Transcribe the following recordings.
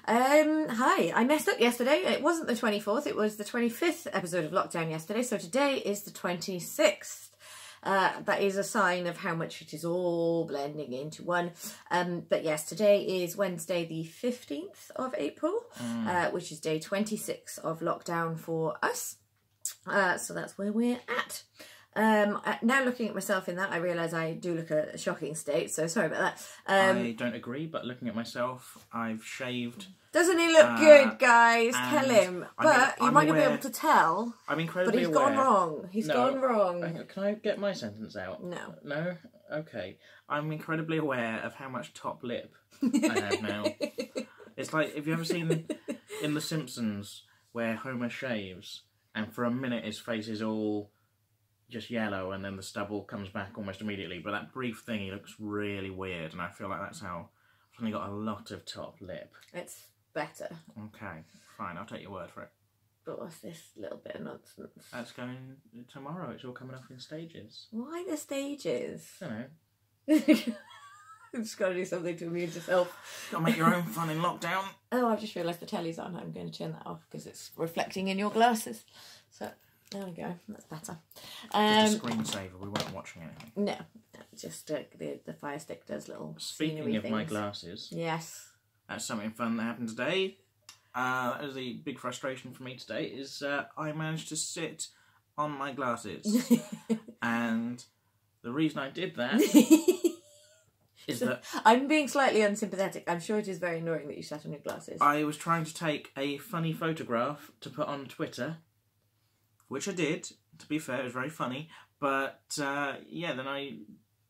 Hi, I messed up yesterday. It wasn't the 24th, it was the 25th episode of Lockdown yesterday, so today is the 26th. That is a sign of how much it is all blending into one. But yes, today is Wednesday the 15th of April, which is day 26 of lockdown for us. So that's where we're at. Now looking at myself in that, I realise I do look a shocking state, so sorry about that. I don't agree, but looking at myself, I've shaved. Doesn't he look good, guys? Tell him. But you might not be able to tell. I'm incredibly aware. But he's gone wrong. He's gone wrong. Can I get my sentence out? No. No? Okay. I'm incredibly aware of how much top lip I have now. It's like, have you ever seen in The Simpsons where Homer shaves and for a minute his face is all just yellow and then the stubble comes back almost immediately, but that brief thing he looks really weird, and I feel like that's how I've suddenly got a lot of top lip. It's better. Okay, fine, I'll take your word for it. But what's this little bit of nonsense? That's going tomorrow. It's all coming off in stages. Why the stages? I don't know. You've just got to do something to amuse yourself. Got to make your own fun in lockdown. Oh, I've just realised the telly's on. I'm going to turn that off because it's reflecting in your glasses. So there we go. That's better. Just a screensaver. We weren't watching anything. No, just the Fire Stick does little. Speaking of things. my glasses, yes, that's something fun that happened today. That was the big frustration for me today. Is I managed to sit on my glasses, and the reason I did that is that I'm being slightly unsympathetic. I'm sure it is very annoying that you sat on your glasses. I was trying to take a funny photograph to put on Twitter, which I did. To be fair, it was very funny. But yeah, then I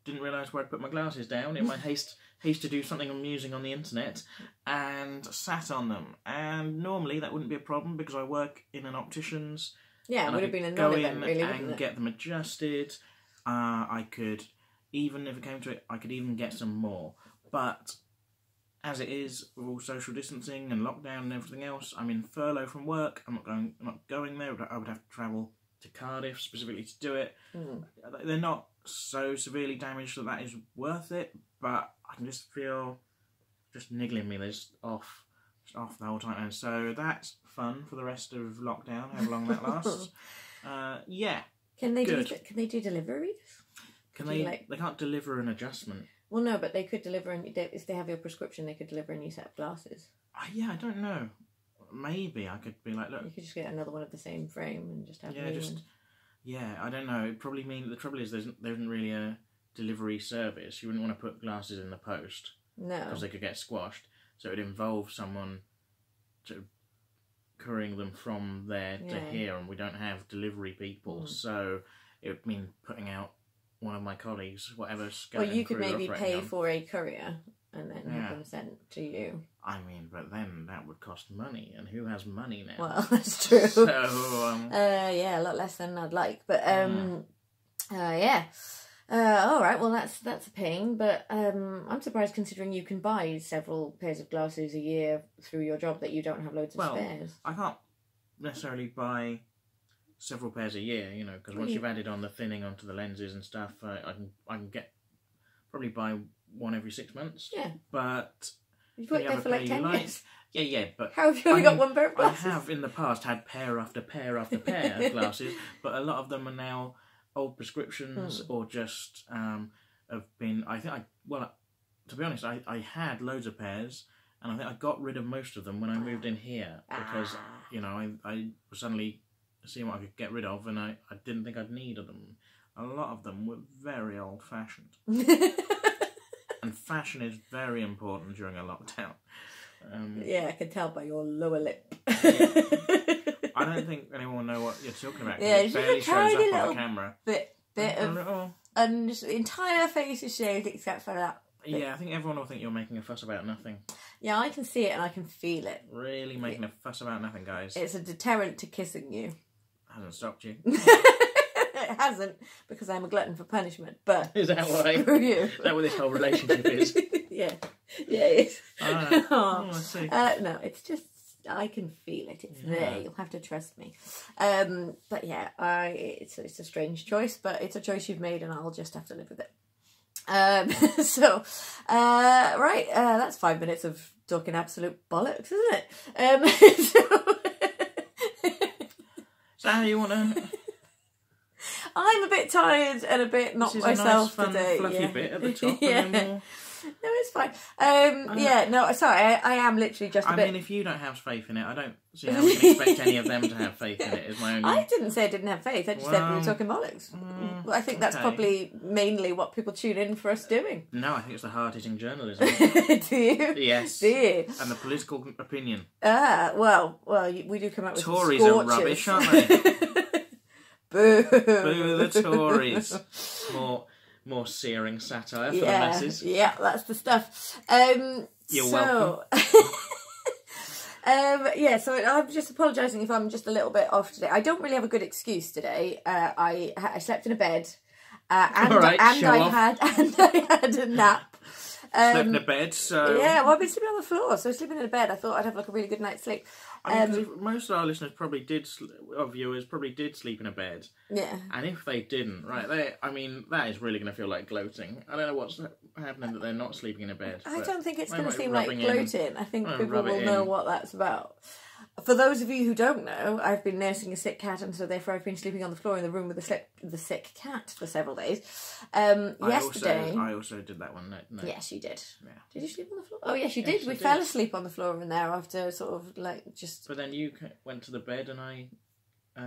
didn't realise where I'd put my glasses down in my haste to do something amusing on the internet, and sat on them. And normally that wouldn't be a problem because I work in an optician's. Yeah, it would have been a non-event, really, wouldn't it? And get them adjusted. I could, even if it came to it, I could even get some more. But as it is, with all social distancing and lockdown and everything else, I'm in furlough from work. I'm not going there. I would have to travel to Cardiff specifically to do it. They're not so severely damaged that is worth it, but I can just feel just niggling me. They're just off the whole time, and so that's fun for the rest of lockdown, however long that lasts. Yeah. Can they do deliveries? They can't deliver an adjustment. Well, no, but they could deliver, if they have your prescription, they could deliver a new set of glasses. Yeah, I don't know. Maybe I could be like, look. You could just get another one of the same frame and just have a new one. Yeah, I don't know. It probably means the trouble is there isn't really a delivery service. You wouldn't want to put glasses in the post. No. Because they could get squashed. So it would involve someone to couriering them from there to here, and we don't have delivery people. So it would mean putting out one of my colleagues, whatever. Well, you could maybe pay for a courier and then have them sent to you. I mean, but then that would cost money, and who has money now? Well, that's true. So, yeah, a lot less than I'd like, but yeah. All right, well that's a pain, but I'm surprised considering you can buy several pairs of glasses a year through your job that you don't have loads of spares. I can't necessarily buy several pairs a year, you know, because once you've added on the thinning onto the lenses and stuff, I can probably buy one every 6 months. Yeah, but you've worked there for like 10 years. Yeah, but how have you only got one pair of glasses? I have in the past had pair after pair after pair of glasses, but a lot of them are now old prescriptions or just have been. To be honest, I had loads of pairs, and I think I got rid of most of them when I moved in here because you know I was suddenly seeing what I could get rid of, and I didn't think I'd need them. A lot of them were very old fashioned, and fashion is very important during a lockdown. Yeah, I can tell by your lower lip. I don't think anyone will know what you're talking about. Yeah, it barely shows up on the camera. Bit of, and just the entire face is shaved except for that. Yeah, I think everyone will think you're making a fuss about nothing. Yeah, I can see it and I can feel it. Really making a fuss about nothing, guys. It's a deterrent to kissing you. Hasn't stopped you. It hasn't, because I'm a glutton for punishment, but is that why? Screw you. Is that what this whole relationship is? Yeah, it is. I see. No, it's just, I can feel it. It's there. You'll have to trust me. But yeah, it's a strange choice, but it's a choice you've made, and I'll just have to live with it. Right, that's 5 minutes of talking absolute bollocks, isn't it? So how you want to... I'm a bit tired and a bit not This is myself a nice, today. fun, fluffy yeah. bit at the top. Yeah. And then we'll... No, it's fine. Yeah, no, sorry, I am literally just a bit... I mean, if you don't have faith in it, I don't see how we can expect any of them to have faith in it, is my only... I didn't say I didn't have faith, I just said we were talking bollocks. Well, I think that's probably mainly what people tune in for us doing. No, I think it's the hard-hitting journalism. Do you? Yes. Do you? And the political opinion. Well, we do come up with Tories some are rubbish, aren't they? Boo! Boo the Tories. More searing satire for the masses. Yeah, that's the stuff. You're welcome. So I'm just apologising if I'm just a little bit off today. I don't really have a good excuse today. I slept in a bed, and I had a nap. Slept in a bed, so... Yeah, well, I've been sleeping on the floor, so sleeping in a bed, I thought I'd have like a really good night's sleep. I mean, most of our listeners probably did, or viewers probably did sleep in a bed. Yeah. And if they didn't, right, that is really going to feel like gloating. I don't know what's happening that they're not sleeping in a bed. I don't think it's going to like seem like gloating. I think people will know what that's about. For those of you who don't know, I've been nursing a sick cat, and so therefore I've been sleeping on the floor in the room with the sick cat for several days. Yesterday... I also did that one night. No. Yes, you did. Yeah. Did you sleep on the floor? Oh, yes, you did. We fell asleep on the floor in there after sort of like just... But then you went to the bed and I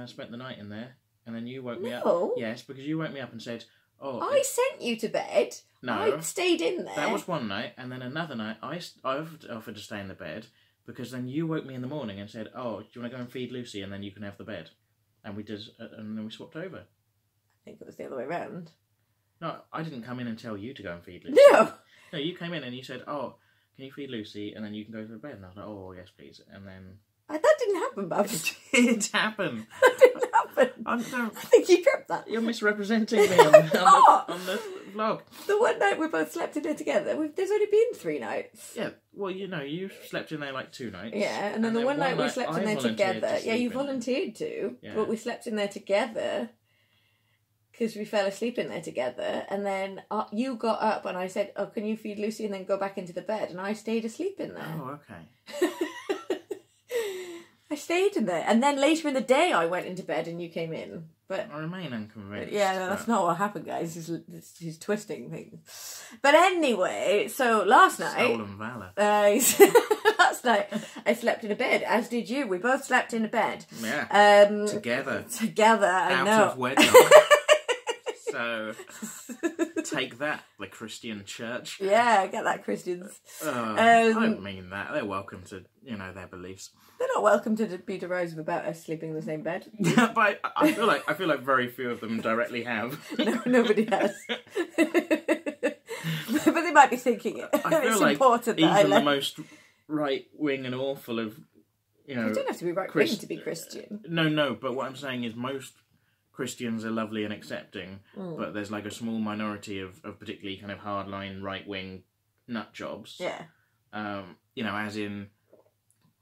spent the night in there, and then you woke me up. No. Yes, because you woke me up and said, "Oh, I sent you to bed. No. I stayed in there. That was one night, and then another night I offered to stay in the bed, because then you woke me in the morning and said, "Oh, do you want to go and feed Lucy, and then you can have the bed?" And we did, and then we swapped over. I think it was the other way around. No, I didn't come in and tell you to go and feed Lucy. No, you came in and you said, "Oh, can you feed Lucy, and then you can go to bed?" And I was like, "Oh, yes, please." And then... That didn't happen, Babs. It did happen. That didn't happen. I think you tripped that. You're misrepresenting me on the vlog. The one night we both slept in there together, there's only been 3 nights. Yeah, well, you slept in there like 2 nights. Yeah, and then the one night we slept in there together. Yeah, you volunteered to, but we slept in there together because we fell asleep in there together. And then you got up and I said, "Oh, can you feed Lucy and then go back into the bed?" And I stayed asleep in there. Oh, okay. I stayed in there, and then later in the day I went into bed and you came in. But I remain unconvinced. Yeah, no, that's not what happened, guys. He's twisting things. But anyway, so last night... Stolen valour. Last night I slept in a bed, as did you. We both slept in a bed. Yeah. Together. I know. Out of wedlock. So, take that, the Christian church. Yeah, get that, Christians. I don't mean that. They're welcome to, their beliefs. They're not welcome to be derisive about us sleeping in the same bed. But I feel like very few of them directly have. No, nobody has. But they might be thinking it. I feel it's like important that even the most right wing and awful of, You don't have to be right wing to be Christian. No. But what I'm saying is most Christians are lovely and accepting, but there's like a small minority of particularly kind of hardline right-wing nut jobs. Yeah. As in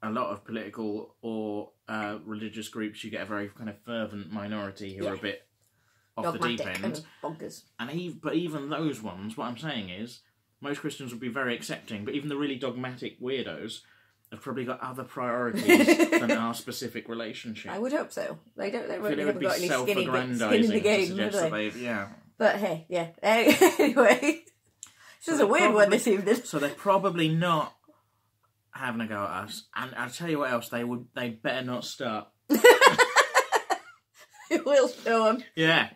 a lot of political or religious groups, you get a very kind of fervent minority who are a bit off the deep end. And bonkers. But even those ones, what I'm saying is, most Christians would be very accepting, but even the really dogmatic weirdos have probably got other priorities than our specific relationship. I would hope so. They really would haven't be got any skin in the game, to have they? Yeah. But hey, yeah. Anyway, this is a weird one this evening. So they're probably not having a go at us. And I'll tell you what else, they better not start. It will show them. Yeah.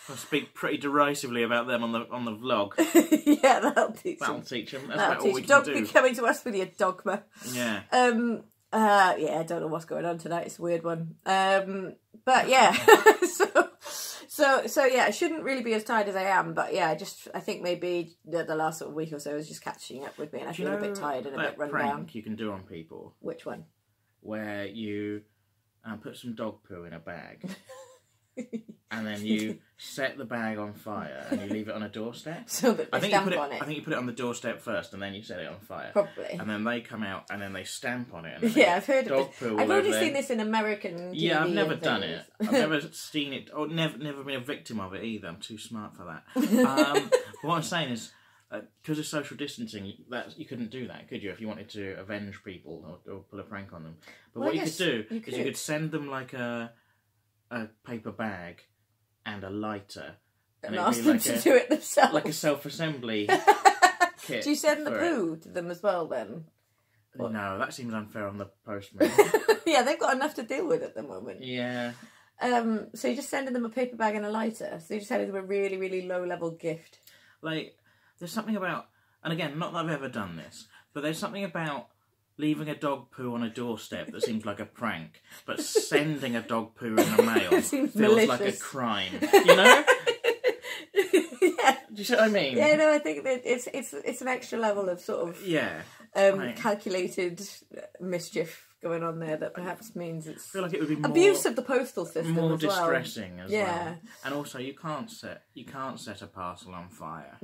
I'll speak pretty derisively about them on the vlog. Yeah, that'll teach them. That'll teach them. That's about all we can Don't do. be coming to us with your dogma. Yeah. Yeah, I don't know what's going on tonight. It's a weird one. But yeah. So yeah, I shouldn't really be as tired as I am. But yeah, I think maybe the last sort of week or so is just catching up with me, and I feel a bit tired and a bit run prank down. You can do on people. Which one? Where you put some dog poo in a bag. And then you set the bag on fire and you leave it on a doorstep. So that they stamp on it. I think you put it on the doorstep first and then you set it on fire. Probably. And then they come out and then they stamp on it. And yeah, I've heard of it. I've only seen this in American TV. Yeah, I've never done it. I've never seen it, or never been a victim of it either. I'm too smart for that. What I'm saying is, because of social distancing, you couldn't do that, could you? If you wanted to avenge people or pull a prank on them, but Well, what you could do you is you could send them like a paper bag and a lighter, and ask them to do it themselves, like a self-assembly kit. Do you send the poo to them as well then? No, that seems unfair on the postman. Yeah, they've got enough to deal with at the moment. Yeah. So you're just sending them a paper bag and a lighter. So you're just sending them a really, really low-level gift. Like, there's something about, and again, not that I've ever done this, but there's something about leaving a dog poo on a doorstep that seems like a prank, but sending a dog poo in the mail feels malicious. like a crime. You know? Yeah. Do you see what I mean? Yeah, no, I think that it's an extra level of sort of calculated mischief going on there that perhaps means it's I feel like it would be more, abuse of the postal system more as well. distressing as well. And also, you can't set a parcel on fire.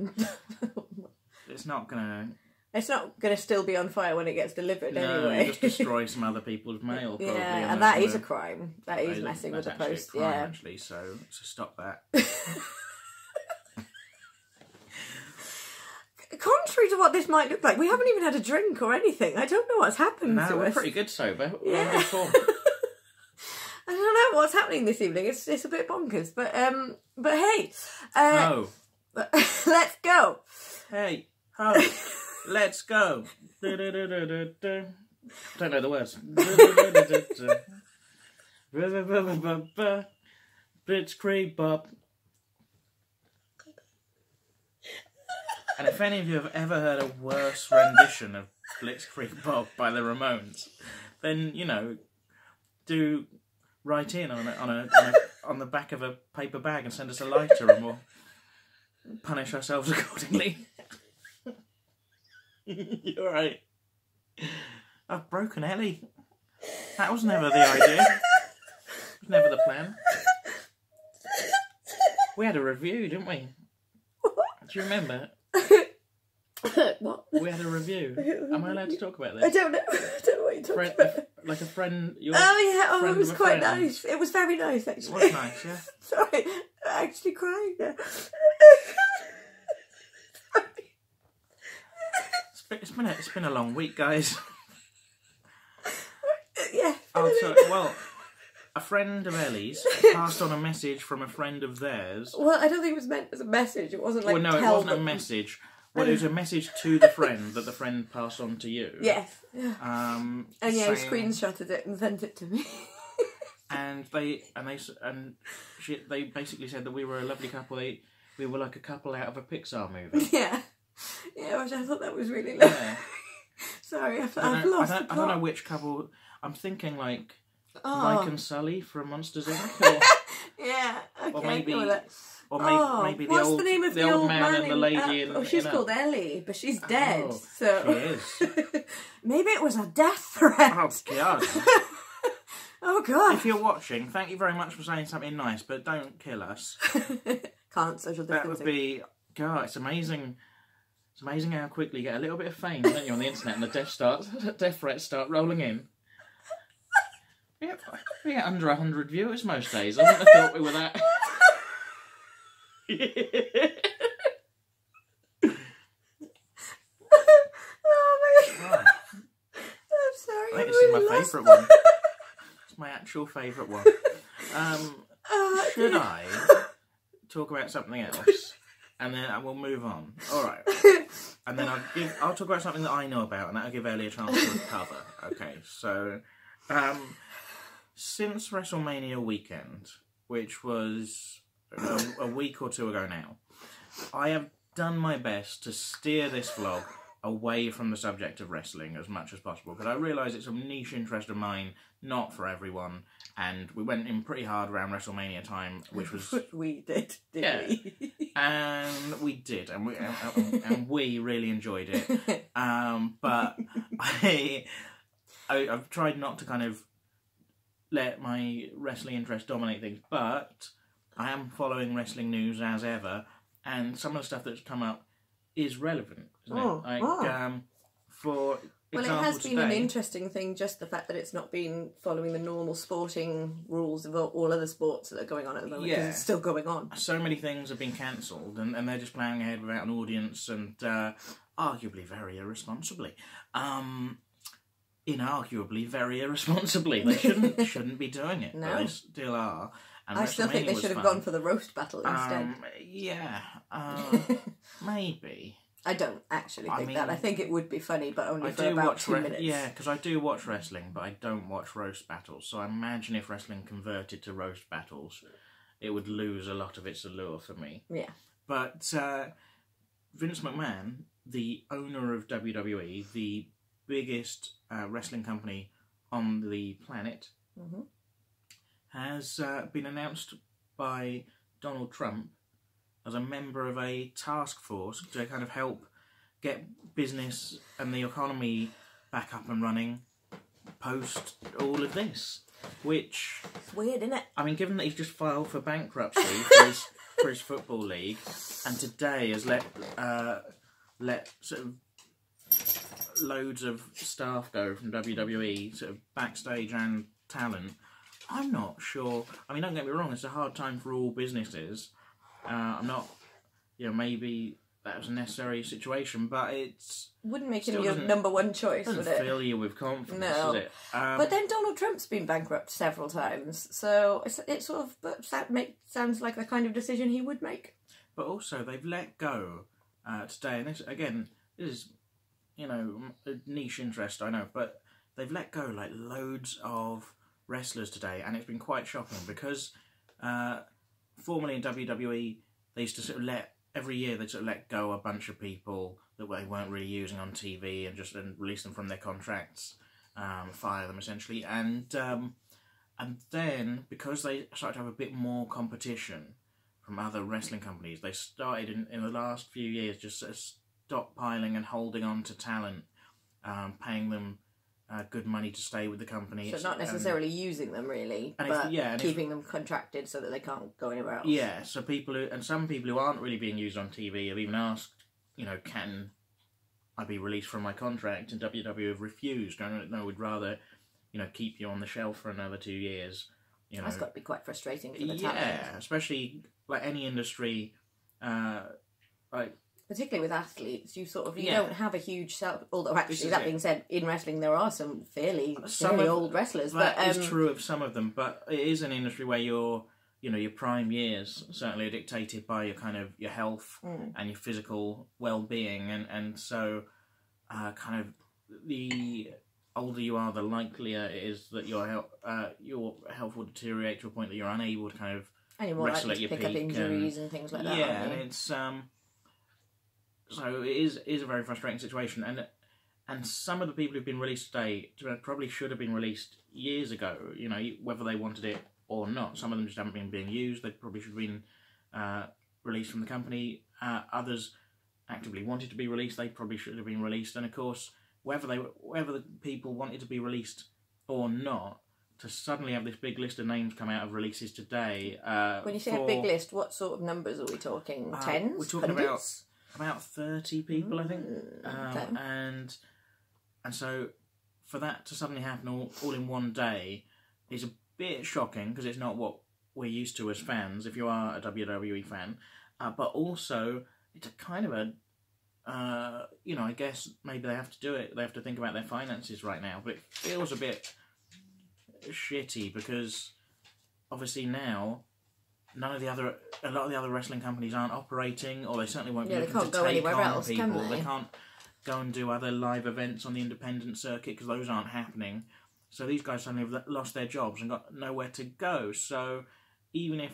It's not gonna still be on fire when it gets delivered anyway. You just destroy some other people's mail. Probably, yeah, and that is a crime. That is messing with the post. Crime, actually. So stop that. Contrary to what this might look like, we haven't even had a drink or anything. I don't know what's happened to us. No, we're pretty good sober. Yeah. I don't know what's happening this evening. It's a bit bonkers, but hey, let's go. Hey, ho, let's go. Don't know the words. Blitzkrieg bop. And if any of you have ever heard a worse rendition of Blitzkrieg Bob by the Ramones, then, do write in on the back of a paper bag and send us a lighter and we'll punish ourselves accordingly. You're right. I've broken Ellie. That was never the idea. It was never the plan. We had a review, didn't we? What? Do you remember? What? We had a review. Am I allowed to talk about this? I don't know what you're talking about. Like a friend. It was quite nice. It was very nice, actually. It was nice, yeah. Sorry, I'm actually crying now. It's been a long week, guys. Yeah. Well, a friend of Ellie's passed on a message from a friend of theirs. Well, I don't think it was meant as a message. It wasn't like. Well, no, it wasn't a message. Well, it was a message to the friend that the friend passed on to you. Yes. And he screenshotted it and sent it to me. And they basically said that we were a lovely couple. We were like a couple out of a Pixar movie. Yeah, which I thought that was really lovely. Yeah. Sorry, I've lost the plot. I don't know which couple. I'm thinking like Mike and Sully from Monsters Inc. Yeah, okay. Or maybe the what's old, the name of the old man and the lady she's called Ellie, but she's dead. Oh, so she is. Maybe it was a death threat. Oh God. Oh God. If you're watching, thank you very much for saying something nice, but don't kill us. Can't social distancing. That would be God. It's amazing. It's amazing how quickly you get a little bit of fame, don't you, on the internet, and the death threats start rolling in. We get under 100 viewers most days. I wouldn't have thought we were that. Oh my God. I'm sorry. I think this is my favourite one. It's my actual favourite one. Should I talk about something else? And then I will move on. All right. And then I'll talk about something that I know about, and that'll give Ellie a chance to recover. Okay. So, since WrestleMania weekend, which was a week or two ago now, I have done my best to steer this vlog away from the subject of wrestling as much as possible, because I realise it's a niche interest of mine, not for everyone, and we went in pretty hard around WrestleMania time, which was... we did, didn't we? And we did, and we really enjoyed it. But I've tried not to kind of let my wrestling interest dominate things, but I am following wrestling news as ever, and some of the stuff that's come up is relevant, isn't it? Like, for Well, it example has been an today. interesting thing, just the fact that it's not been following the normal sporting rules of all other sports that are going on at the moment, because it's still going on. So many things have been cancelled, and they're just playing ahead without an audience, and arguably very irresponsibly. Inarguably very irresponsibly. They shouldn't be doing it, but they still are. And I still think they should have gone for the roast battle instead. Maybe. I don't actually think that. I think it would be funny, but only for about 2 minutes. Yeah, because I do watch wrestling, but I don't watch roast battles. So I imagine if wrestling converted to roast battles, it would lose a lot of its allure for me. Yeah. But Vince McMahon, the owner of WWE, the biggest wrestling company on the planet, has been announced by Donald Trump as a member of a task force to kind of help get business and the economy back up and running post all of this. Which... It's weird, isn't it? I mean, given that he's just filed for bankruptcy for his football league, and today has let sort of loads of staff go from WWE, sort of backstage and talent, I'm not sure. I mean, don't get me wrong, it's a hard time for all businesses. I'm not, maybe that was a necessary situation, but it's... Wouldn't make him your number one choice, would it? Doesn't fill you with confidence, does it? But then Donald Trump's been bankrupt several times, so it sort of sounds like the kind of decision he would make. But also, they've let go today, and this is, a niche interest, I know, but they've let go, like, loads of wrestlers today, and it's been quite shocking, because formerly in WWE, they used to sort of every year they'd sort of let go a bunch of people that they weren't really using on TV and release them from their contracts, fire them essentially, and then because they started to have a bit more competition from other wrestling companies, they started in the last few years just sort of stockpiling and holding on to talent, paying them good money to stay with the company. So not necessarily using them really, but keeping them contracted so that they can't go anywhere else. Yeah, so some people who aren't really being used on TV have even asked, can I be released from my contract? And WWE have refused. No, we'd rather, keep you on the shelf for another 2 years. That's got to be quite frustrating for the talent. Yeah, especially like any industry, particularly with athletes, you don't have a huge although actually that being said, in wrestling there are some fairly old wrestlers. That is true of some of them, but it is an industry where your prime years certainly are dictated by your health and your physical well-being, and so kind of the older you are, the likelier it is that your health will deteriorate to a point that you're unable to kind of wrestle at your peak. Pick up injuries and things like that. Yeah, and it's so it is a very frustrating situation, and some of the people who've been released today probably should have been released years ago. Whether they wanted it or not. Some of them just haven't been being used. They probably should have been released from the company. Others actively wanted to be released. They probably should have been released. And of course, whether the people wanted to be released or not, to suddenly have this big list of names come out of releases today. When you say a big list, what sort of numbers are we talking? Tens? We're talking hundreds? about 30 people, I think. Okay. And so for that to suddenly happen all in one day is a bit shocking, because it's not what we're used to as fans, if you are a WWE fan. But also, it's a kind of a, I guess maybe they have to do it. They have to think about their finances right now. But it feels a bit shitty, because obviously now a lot of the other wrestling companies aren't operating, or they certainly won't be looking to take on people. They can't go and do other live events on the independent circuit because those aren't happening. So these guys suddenly have lost their jobs and got nowhere to go. So even if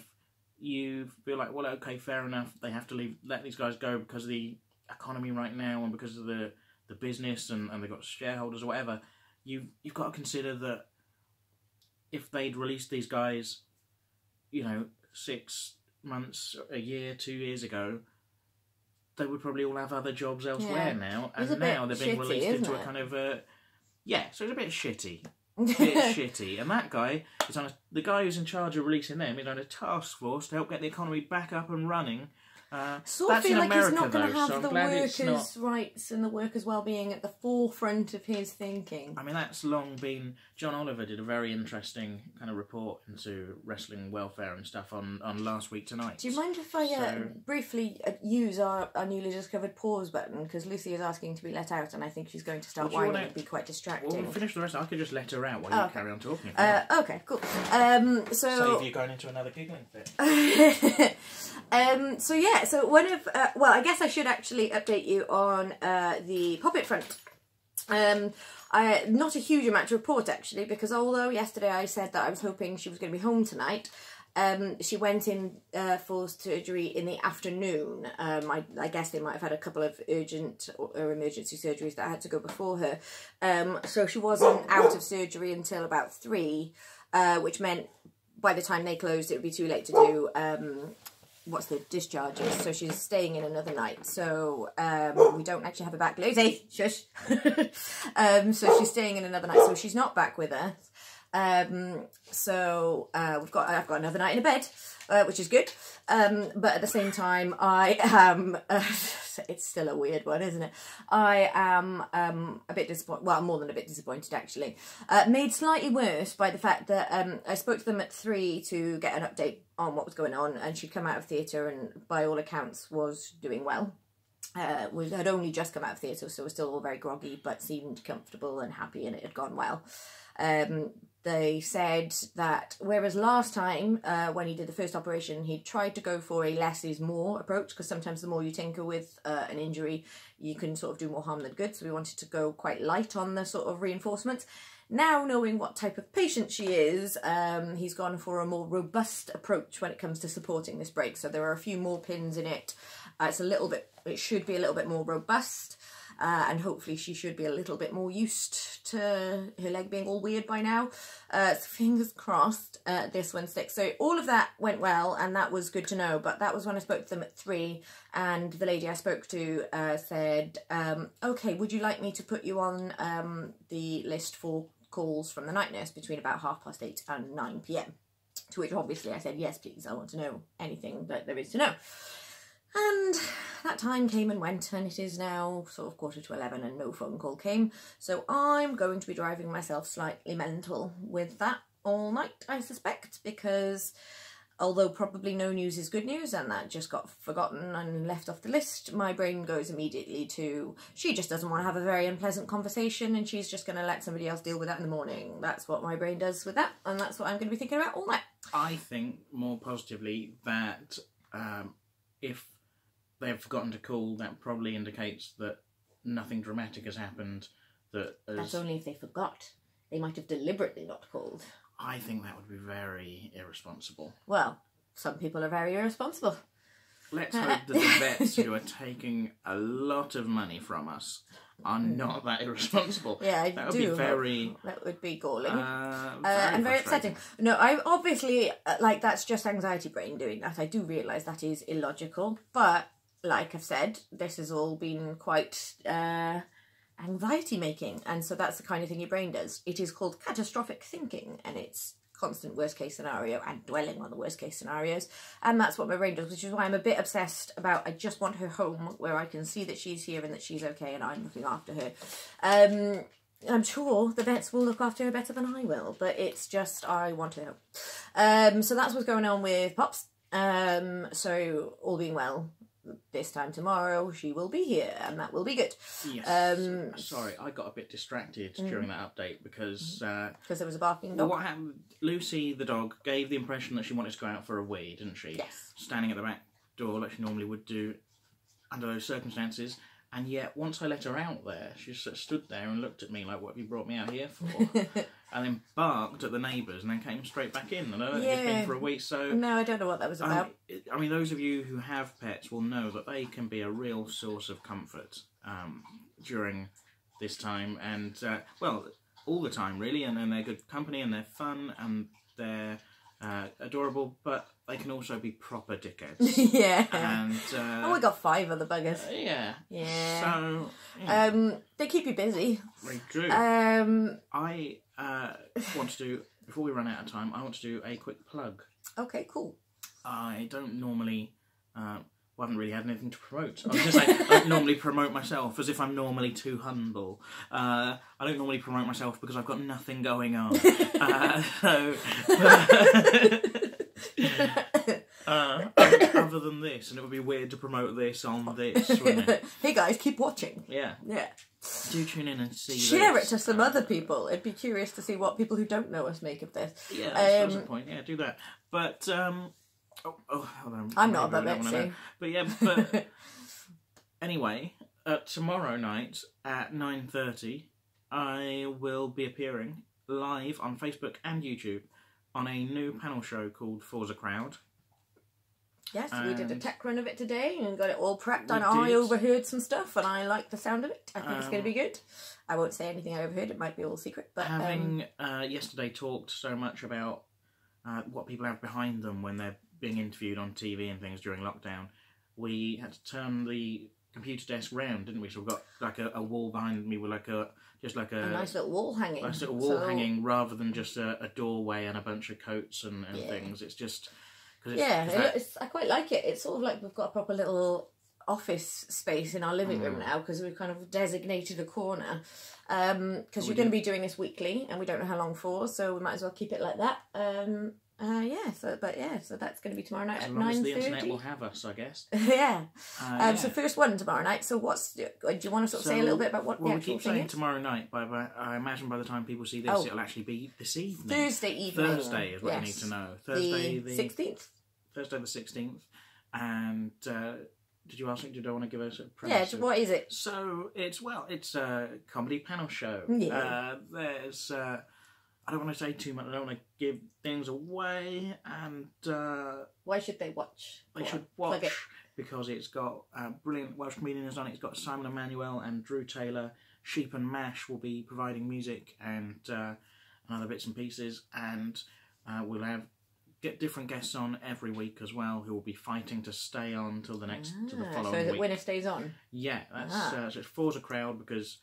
you feel like, well, okay, fair enough, they have to let these guys go because of the economy right now and because of the business and they've got shareholders or whatever, you've got to consider that if they'd released these guys, 6 months, a year, 2 years ago, they would probably all have other jobs elsewhere now, and now they're being released into a kind of so it's a bit shitty. Shitty, and that guy is the guy who's in charge of releasing them is on a task force to help get the economy back up and running, Sort of That's feel in like he's America, not going to though, have so I'm the glad it's workers' not... rights and the workers' well-being at the forefront of his thinking. I mean, that's long been... John Oliver did a very interesting kind of report into wrestling welfare and stuff on Last Week Tonight. Do you mind if I briefly use our newly discovered pause button? Because Lucy is asking to be let out and I think she's going to start whining and be quite distracting. Well, we'll finish the rest. I could just let her out while you carry on talking. Okay, cool. Save you going into another giggling fit. So one of... I guess I should actually update you on the puppet front. Not a huge amount to report, actually, because although yesterday I said that I was hoping she was going to be home tonight, she went in for surgery in the afternoon. I guess they might have had a couple of urgent or emergency surgeries that had to go before her. So she wasn't out of surgery until about 3, which meant by the time they closed, it would be too late to do... what's the discharges, so she's staying in another night, so we don't actually have her back. Lucy, shush. So she's staying in another night, so she's not back with us. I've got another night in a bed, which is good, but at the same time I am it's still a weird one, isn't it? I am a bit disappointed, well, more than a bit disappointed actually, made slightly worse by the fact that I spoke to them at 3 to get an update on what was going on, and she'd come out of theatre and by all accounts was doing well. Had only just come out of theatre, so was still all very groggy, but seemed comfortable and happy, and it had gone well. They said that whereas last time when he did the first operation, he tried to go for a less is more approach, because sometimes the more you tinker with an injury, you can sort of do more harm than good. So we wanted to go quite light on the sort of reinforcements. Now, knowing what type of patient she is, he's gone for a more robust approach when it comes to supporting this break. So there are a few more pins in it. It should be a little bit more robust. And hopefully she should be a little bit more used to her leg being all weird by now. So fingers crossed this one sticks. So all of that went well, and that was good to know. But that was when I spoke to them at 3, and the lady I spoke to said, okay, would you like me to put you on the list for calls from the night nurse between about 8:30 and 9 PM? To which obviously I said, yes, please, I want to know anything that there is to know. And that time came and went, and it is now sort of 11:15 and no phone call came. So I'm going to be driving myself slightly mental with that all night, I suspect, because although probably no news is good news and that just got forgotten and left off the list, my brain goes immediately to she just doesn't want to have a very unpleasant conversation and she's just going to let somebody else deal with that in the morning. That's what my brain does with that, and that's what I'm going to be thinking about all night. I think more positively that if they've forgotten to call, that probably indicates that nothing dramatic has happened. That's only if they forgot. They might have deliberately not called. I think that would be very irresponsible. Well, some people are very irresponsible. Let's hope that the vets who are taking a lot of money from us are not that irresponsible. Yeah, that would be very... That would be galling. And very upsetting. No, I obviously, that's just anxiety brain doing that. I do realise that is illogical, but like I've said, this has all been quite anxiety making, and so that's the kind of thing your brain does. It is called catastrophic thinking, and it's constant worst case scenario and dwelling on the worst case scenarios, and that's what my brain does, which is why I'm a bit obsessed about I just want her home where I can see that she's here and that she's okay and I'm looking after her. I'm sure the vets will look after her better than I will, but it's just I want her home. So that's what's going on with Pops. So all being well, this time tomorrow she will be here, and that will be good. Yes. Sorry, I got a bit distracted during that update because there was a barking dog. What happened? Lucy, the dog, gave the impression that she wanted to go out for a wee, didn't she? Yes. Standing at the back door like she normally would do under those circumstances. And yet, once I let her out there, she just stood there and looked at me like, what have you brought me out here for? And then barked at the neighbours and then came straight back in. And I don't think it's been for a week, so... No, I don't know what that was about. I mean, those of you who have pets will know that they can be a real source of comfort during this time. And, well, all the time, really. And then they're good company and they're fun and they're adorable, but they can also be proper dickheads. Yeah. And we got 5 other buggers. Yeah. So they keep you busy. Very true. I want to do, before we run out of time, I want to do a quick plug. Okay, cool. I don't normally I haven't really had anything to promote. I was just like, I don't normally promote myself as if I'm normally too humble. I don't normally promote myself because I've got nothing going on. Other than this, and it would be weird to promote this on this, wouldn't it? Hey guys, keep watching. Yeah. Yeah. Do tune in and see Share this. it to some other people. It'd be curious to see what people who don't know us make of this. Yeah, that's the point. Yeah, do that. But, hold on. I'm not about Betsy. But yeah, but anyway, tomorrow night at 9:30, I will be appearing live on Facebook and YouTube on a new panel show called Forza Crowd. Yes, we did a tech run of it today and got it all prepped, and I overheard some stuff and I like the sound of it. I think it's going to be good. I won't say anything I overheard, it might be all secret. But having yesterday talked so much about what people have behind them when they're being interviewed on TV and things during lockdown, we had to turn the computer desk round, didn't we? So we've got like a wall behind me with a nice little wall hanging. Nice little wall hanging rather than just a doorway and a bunch of coats and things. It's just... I quite like it. It's sort of like we've got a proper little office space in our living room now because we've kind of designated a corner. Because you're going to be doing this weekly and we don't know how long for, so we might as well keep it like that. So that's going to be tomorrow night at 9:30. As long as the internet will have us, I guess. So first one tomorrow night. So do you want to sort of say a little bit about what the actual thing is? We keep saying tomorrow night, but I imagine by the time people see this, it'll actually be this evening. Thursday evening. Thursday is what you need to know. Thursday the 16th. Thursday the 16th. And did you ask me, did I want to give us a premise? Yeah, what is it? So it's a comedy panel show. Yeah. There's I don't want to say too much. I don't want to give things away. And why should they watch? They should watch because it's got brilliant Welsh comedians on it. It's got Simon Emmanuel and Drew Taylor. Sheep and Mash will be providing music and other bits and pieces. And we'll get different guests on every week as well who will be fighting to stay on till the following week. So the winner stays on? Yeah, that's so it's Forza Crowd because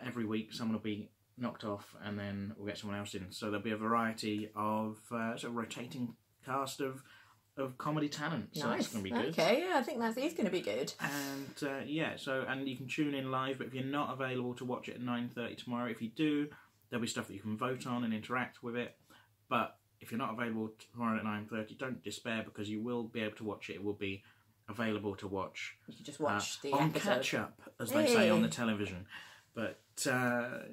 every week someone will be knocked off and then we'll get someone else in. So there'll be a variety of sort of rotating cast of comedy talent. So that's going to be good. Okay, yeah, I think that is going to be good. And and you can tune in live, but if you're not available to watch it at 9:30 tomorrow, if you do, there'll be stuff that you can vote on and interact with it. But if you're not available tomorrow at 9:30, don't despair because you will be able to watch it. It will be available to watch. You can just watch the on episode. catch up, as they say on the television. But so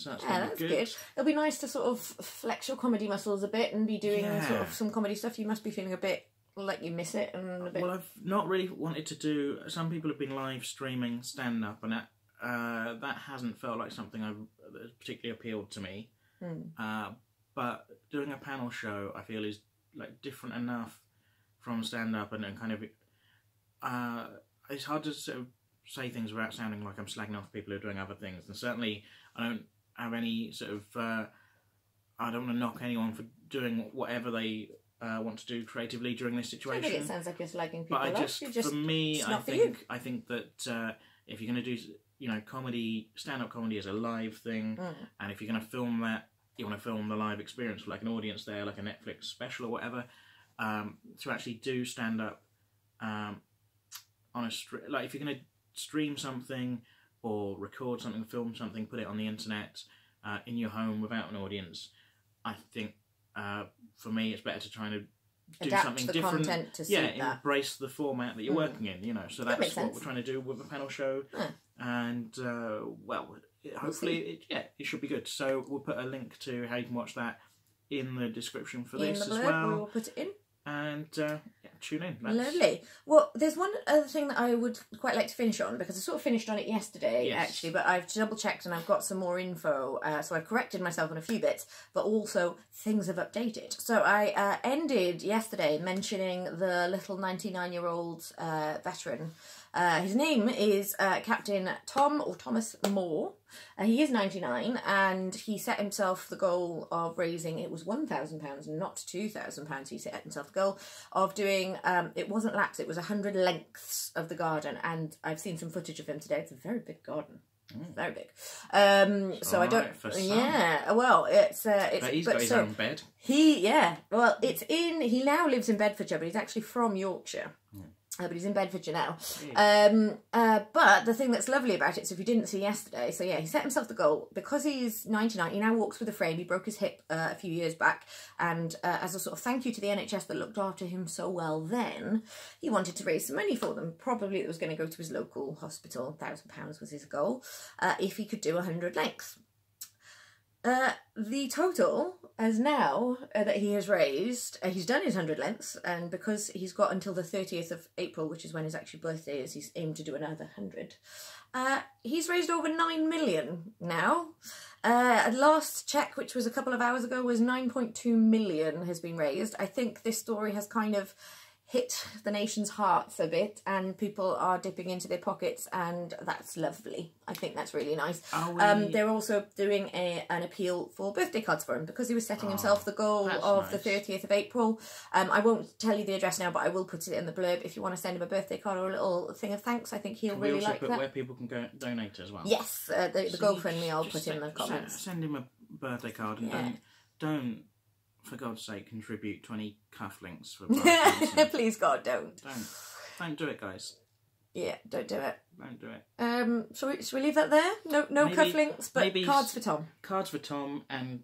that's good. It'll be nice to sort of flex your comedy muscles a bit and be doing sort of some comedy stuff. You must be feeling a bit like you miss it and a bit. Well, I've not really wanted to do. Some people have been live streaming stand up, and that hasn't felt like something that particularly appealed to me. But doing a panel show, I feel, is like different enough from stand up and kind of. It's hard to sort of say things without sounding like I'm slagging off people who are doing other things, and certainly I don't have any sort of. I don't want to knock anyone for doing whatever they want to do creatively during this situation. I think it sounds like you're slagging people off. But for me, I think that if you're going to do comedy, stand-up comedy is a live thing, and if you're going to film that, you want to film the live experience with like an audience there, like a Netflix special or whatever. To actually do stand-up on a like if you're going to stream something or record something, film something, put it on the internet in your home without an audience, I think for me it's better to try and do adapt something the different. Content to suit that. Embrace the format that you're working in, so that's what we're trying to do with the panel show. And hopefully it should be good. So we'll put a link to how you can watch that in the description for this as well. We will put it in. And tune in. Lovely. Well, there's one other thing that I would quite like to finish on, because I sort of finished on it yesterday, actually, but I've double checked and I've got some more info, so I've corrected myself on a few bits, but also things have updated. So I ended yesterday mentioning the little 99-year-old veteran. His name is Captain Thomas Moore. He is 99 and he set himself the goal of raising, it was £1,000, not £2,000. He set himself the goal of doing, it wasn't laps, it was 100 lengths of the garden, and I've seen some footage of him today. It's a very big garden. Very big. So I don't. Well, it's. But he's got his own bed. He now lives in Bedfordshire, but he's actually from Yorkshire. But he's in Bedfordshire now. Yeah. But the thing that's lovely about it, so if you didn't see yesterday, so yeah, he set himself the goal. Because he's 99, he now walks with a frame. He broke his hip a few years back. And as a sort of thank you to the NHS that looked after him so well then, he wanted to raise some money for them. Probably it was going to go to his local hospital. £1,000 was his goal. If he could do 100 lengths. The total as now that he has raised, he's done his 100 lengths, and because he's got until the 30th of April, which is when his actual birthday is, he's aimed to do another 100. He's raised over 9 million now. Last check, which was a couple of hours ago, was 9.2 million has been raised. I think this story has kind of hit the nation's hearts a bit, and people are dipping into their pockets, and that's lovely. I think that's really nice. They're also doing an appeal for birthday cards for him, because he was setting himself the goal of the 30th of April. I won't tell you the address now, but I will put it in the blurb if you want to send him a birthday card or a little thing of thanks. I think he'll really like that. Can we also put where people can go donate as well? Yes, the GoFundMe I'll put in the comments. Send him a birthday card, and don't, for God's sake, contribute 20 cufflinks for Boris. Please, God, don't. Don't do it, guys. Yeah, don't do it. Don't do it. Shall we leave that there? No cufflinks, but cards for Tom. Cards for Tom, and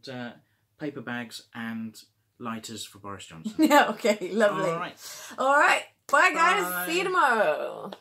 paper bags and lighters for Boris Johnson. Yeah, okay, lovely. All right. Bye, guys. Bye. See you tomorrow.